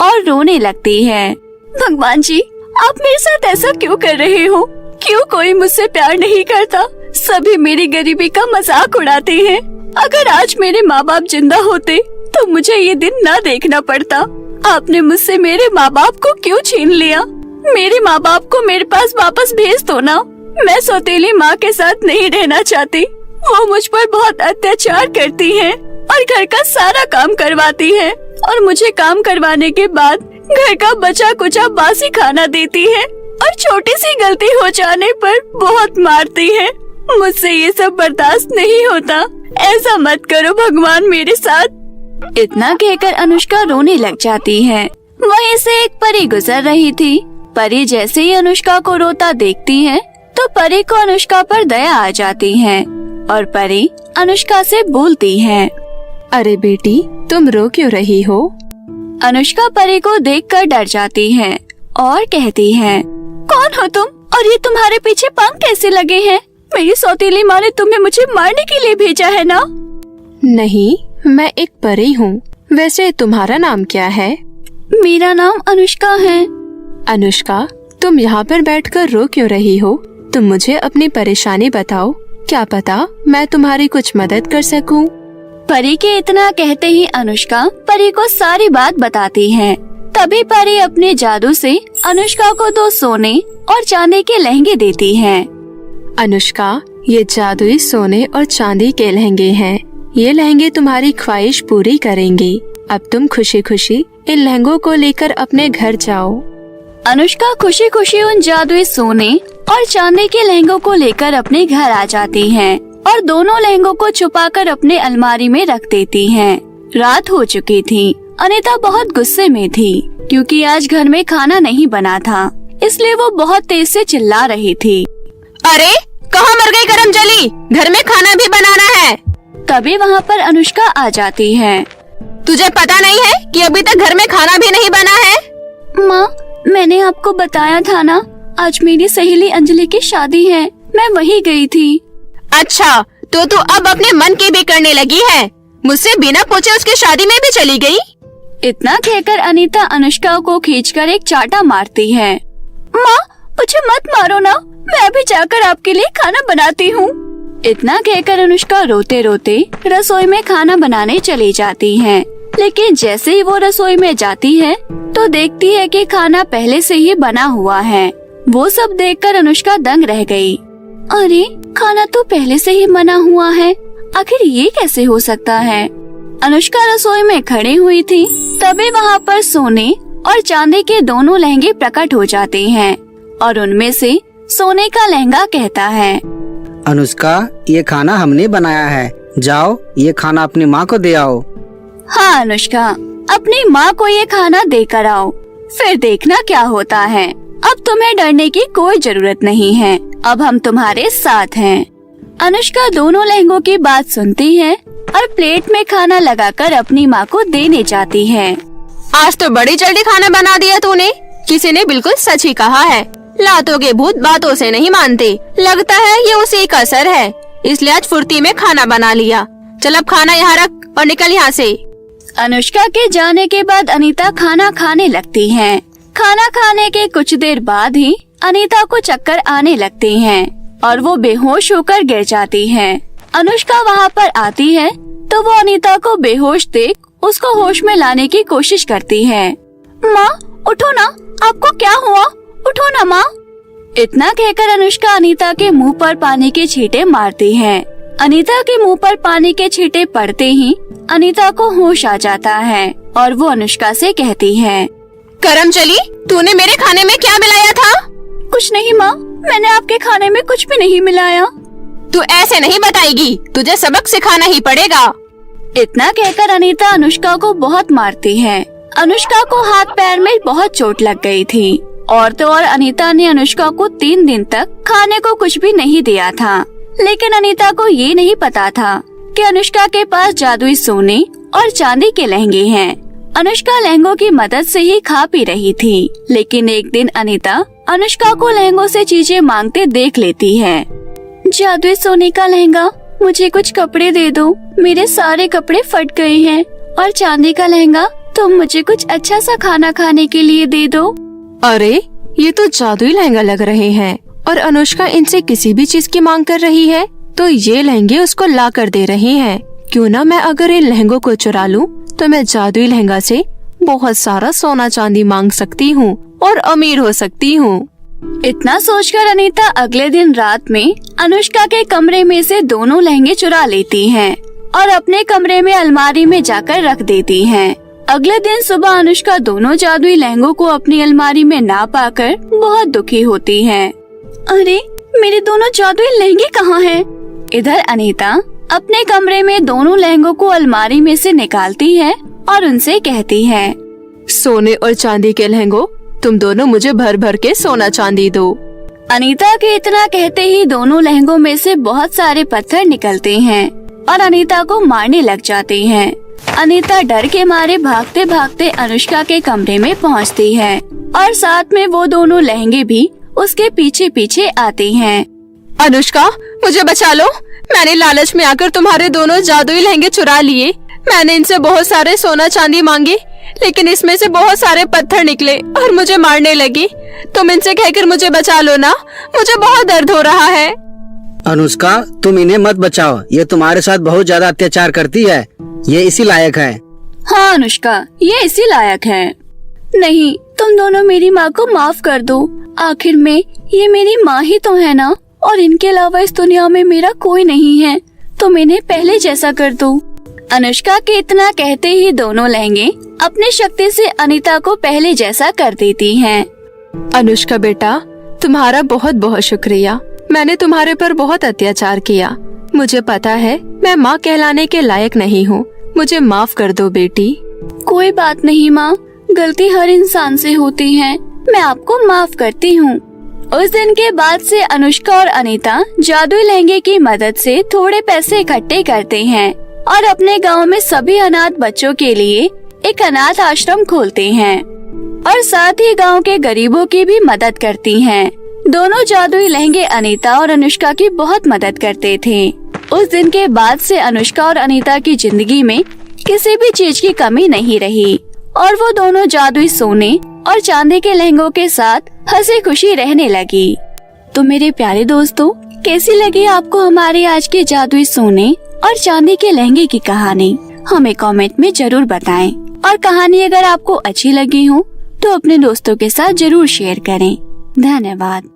और रोने लगती है। भगवान जी, आप मेरे साथ ऐसा क्यों कर रहे हो? क्यों कोई मुझसे प्यार नहीं करता? सभी मेरी गरीबी का मजाक उड़ाते हैं। अगर आज मेरे माँ बाप जिंदा होते तो मुझे ये दिन न देखना पड़ता। आपने मुझसे मेरे माँ बाप को क्यों छीन लिया? मेरे माँ बाप को मेरे पास वापस भेज दो ना। मैं सौतेली माँ के साथ नहीं रहना चाहती। वो मुझ पर बहुत अत्याचार करती है और घर का सारा काम करवाती है और मुझे काम करवाने के बाद घर का बचा कुचा बासी खाना देती है और छोटी सी गलती हो जाने पर बहुत मारती है। मुझसे ये सब बर्दाश्त नहीं होता। ऐसा मत करो भगवान मेरे साथ। इतना कहकर अनुष्का रोने लग जाती है। वहीं से एक परी गुजर रही थी। परी जैसे ही अनुष्का को रोता देखती है तो परी को अनुष्का पर दया आ जाती है और परी अनुष्का से बोलती है, अरे बेटी तुम रो क्यों रही हो? अनुष्का परी को देखकर डर जाती है और कहती है, कौन हो तुम और ये तुम्हारे पीछे पंख कैसे लगे हैं? मेरी सौतेली माँ ने तुम्हें मुझे मारने के लिए भेजा है ना? नहीं, मैं एक परी हूँ। वैसे तुम्हारा नाम क्या है? मेरा नाम अनुष्का है। अनुष्का, तुम यहाँ पर बैठकर रो क्यों रही हो? तुम मुझे अपनी परेशानी बताओ, क्या पता मैं तुम्हारी कुछ मदद कर सकूं। परी के इतना कहते ही अनुष्का परी को सारी बात बताती है। तभी परी अपने जादू से अनुष्का को 2 सोने और चांदी के लहंगे देती है। अनुष्का, ये जादुई सोने और चांदी के लहंगे हैं। ये लहंगे तुम्हारी ख्वाहिश पूरी करेंगे। अब तुम खुशी खुशी इन लहंगों को लेकर अपने घर जाओ। अनुष्का खुशी खुशी उन जादुई सोने और चांदी के लहंगों को लेकर अपने घर आ जाती है और दोनों लहंगों को छुपाकर अपने अलमारी में रख देती है। रात हो चुकी थी। अनीता बहुत गुस्से में थी क्योंकि आज घर में खाना नहीं बना था, इसलिए वो बहुत तेज से चिल्ला रही थी। अरे कहाँ मर गई करमचली, घर में खाना भी बनाना है। तभी वहाँ पर अनुष्का आ जाती है। तुझे पता नहीं है कि अभी तक घर में खाना भी नहीं बना है? माँ, मैंने आपको बताया था ना, आज मेरी सहेली अंजलि की शादी है, मैं वही गई थी। अच्छा, तो तू अब अपने मन की भी करने लगी है। मुझसे बिना पूछे उसकी शादी में भी चली गई। इतना कहकर अनीता अनुष्का को खींचकर एक चाटा मारती है। माँ, मुझे मत मारो ना, मैं अभी जाकर आपके लिए खाना बनाती हूँ। इतना कहकर अनुष्का रोते रोते रसोई में खाना बनाने चली जाती है। लेकिन जैसे ही वो रसोई में जाती है तो देखती है कि खाना पहले से ही बना हुआ है। वो सब देखकर अनुष्का दंग रह गई। अरे, खाना तो पहले से ही बना हुआ है, आखिर ये कैसे हो सकता है? अनुष्का रसोई में खड़ी हुई थी, तभी वहाँ पर सोने और चांदी के दोनों लहंगे प्रकट हो जाते हैं और उनमें से सोने का लहंगा कहता है, अनुष्का, ये खाना हमने बनाया है, जाओ ये खाना अपनी माँ को दे आओ। हाँ अनुष्का, अपनी माँ को ये खाना देकर आओ, फिर देखना क्या होता है। अब तुम्हें डरने की कोई जरूरत नहीं है, अब हम तुम्हारे साथ हैं। अनुष्का दोनों लहंगों की बात सुनती है और प्लेट में खाना लगाकर अपनी माँ को देने जाती है। आज तो बड़ी जल्दी खाना बना दिया तूने। किसी ने बिल्कुल सच ही कहा है, लातों के भूत बातों से नहीं मानते। लगता है ये उसी का असर है, इसलिए आज फुर्ती में खाना बना लिया। चल अब खाना यहाँ रख और निकल यहाँ से। अनुष्का के जाने के बाद अनीता खाना खाने लगती है। खाना खाने के कुछ देर बाद ही अनीता को चक्कर आने लगते हैं और वो बेहोश होकर गिर जाती है। अनुष्का वहाँ पर आती है तो वो अनीता को बेहोश देख उसको होश में लाने की कोशिश करती है। माँ, उठो ना, आपको क्या हुआ? उठो ना माँ। इतना कहकर अनुष्का अनीता के मुंह पर पानी के छींटे मारती है। अनीता के मुंह पर पानी के छींटे पड़ते ही अनीता को होश आ जाता है और वो अनुष्का से कहती है, करमचली, तूने मेरे खाने में क्या मिलाया था? कुछ नहीं माँ, मैंने आपके खाने में कुछ भी नहीं मिलाया। तू ऐसे नहीं बताएगी, तुझे सबक सिखाना ही पड़ेगा। इतना कहकर अनीता अनुष्का को बहुत मारती है। अनुष्का को हाथ पैर में बहुत चोट लग गई थी और तो और अनीता ने अनुष्का को 3 दिन तक खाने को कुछ भी नहीं दिया था। लेकिन अनीता को ये नहीं पता था कि अनुष्का के पास जादुई सोने और चांदी के लहंगे हैं। अनुष्का लहंगों की मदद से ही खा पी रही थी, लेकिन एक दिन अनीता अनुष्का को लहंगों से चीजें मांगते देख लेती है। जादुई सोने का लहंगा, मुझे कुछ कपड़े दे दो, मेरे सारे कपड़े फट गए हैं। और चांदी का लहंगा, तुम मुझे कुछ अच्छा सा खाना खाने के लिए दे दो। अरे, ये तो जादुई लहंगा लग रहे हैं और अनुष्का इनसे किसी भी चीज की मांग कर रही है तो ये लहंगे उसको ला कर दे रहे हैं। क्यों ना मैं अगर इन लहंगों को चुरा लूं तो मैं जादुई लहंगा से बहुत सारा सोना चांदी मांग सकती हूँ और अमीर हो सकती हूँ। इतना सोचकर अनीता अगले दिन रात में अनुष्का के कमरे में से दोनों लहंगे चुरा लेती हैं और अपने कमरे में अलमारी में जाकर रख देती हैं। अगले दिन सुबह अनुष्का दोनों जादुई लहंगों को अपनी अलमारी में ना पाकर बहुत दुखी होती है। अरे, मेरे दोनों जादुई लहंगे कहाँ हैं? इधर अनीता अपने कमरे में दोनों लहंगों को अलमारी में से निकालती है और उनसे कहती है, सोने और चांदी के लहंगों, तुम दोनों मुझे भर भर के सोना चांदी दो। अनीता के इतना कहते ही दोनों लहंगों में से बहुत सारे पत्थर निकलते हैं और अनीता को मारने लग जाते हैं। अनीता डर के मारे भागते भागते अनुष्का के कमरे में पहुंचती है और साथ में वो दोनों लहंगे भी उसके पीछे पीछे आते हैं। अनुष्का, मुझे बचा लो, मैंने लालच में आकर तुम्हारे दोनों जादुई लहंगे चुरा लिए। मैंने इनसे बहुत सारे सोना चांदी मांगे, लेकिन इसमें से बहुत सारे पत्थर निकले और मुझे मारने लगी। तुम इनसे कहकर मुझे बचा लो ना, मुझे बहुत दर्द हो रहा है। अनुष्का, तुम इन्हें मत बचाओ, ये तुम्हारे साथ बहुत ज्यादा अत्याचार करती है, ये इसी लायक है। हाँ अनुष्का, ये इसी लायक है। नहीं, तुम दोनों मेरी माँ को माफ कर दो, आखिर में ये मेरी माँ ही तो है ना, और इनके अलावा इस दुनिया में मेरा कोई नहीं है, तुम इन्हें पहले जैसा कर दो। अनुष्का के इतना कहते ही दोनों लहंगे अपनी शक्ति से अनीता को पहले जैसा कर देती हैं। अनुष्का बेटा, तुम्हारा बहुत बहुत शुक्रिया। मैंने तुम्हारे पर बहुत अत्याचार किया। मुझे पता है मैं माँ कहलाने के लायक नहीं हूँ। मुझे माफ कर दो बेटी। कोई बात नहीं माँ, गलती हर इंसान से होती है, मैं आपको माफ करती हूँ। उस दिन के बाद से अनुष्का और अनीता जादुई लहंगे की मदद से थोड़े पैसे इकट्ठे करते हैं और अपने गांव में सभी अनाथ बच्चों के लिए एक अनाथ आश्रम खोलते हैं और साथ ही गांव के गरीबों की भी मदद करती हैं। दोनों जादुई लहंगे अनीता और अनुष्का की बहुत मदद करते थे। उस दिन के बाद से अनुष्का और अनीता की जिंदगी में किसी भी चीज की कमी नहीं रही और वो दोनों जादुई सोने और चांदी के लहंगों के साथ हंसी खुशी रहने लगी। तो मेरे प्यारे दोस्तों, कैसी लगी आपको हमारे आज के जादुई सोने और चांदी के लहंगे की कहानी? हमें कमेंट में जरूर बताएं और कहानी अगर आपको अच्छी लगी हो तो अपने दोस्तों के साथ जरूर शेयर करें। धन्यवाद।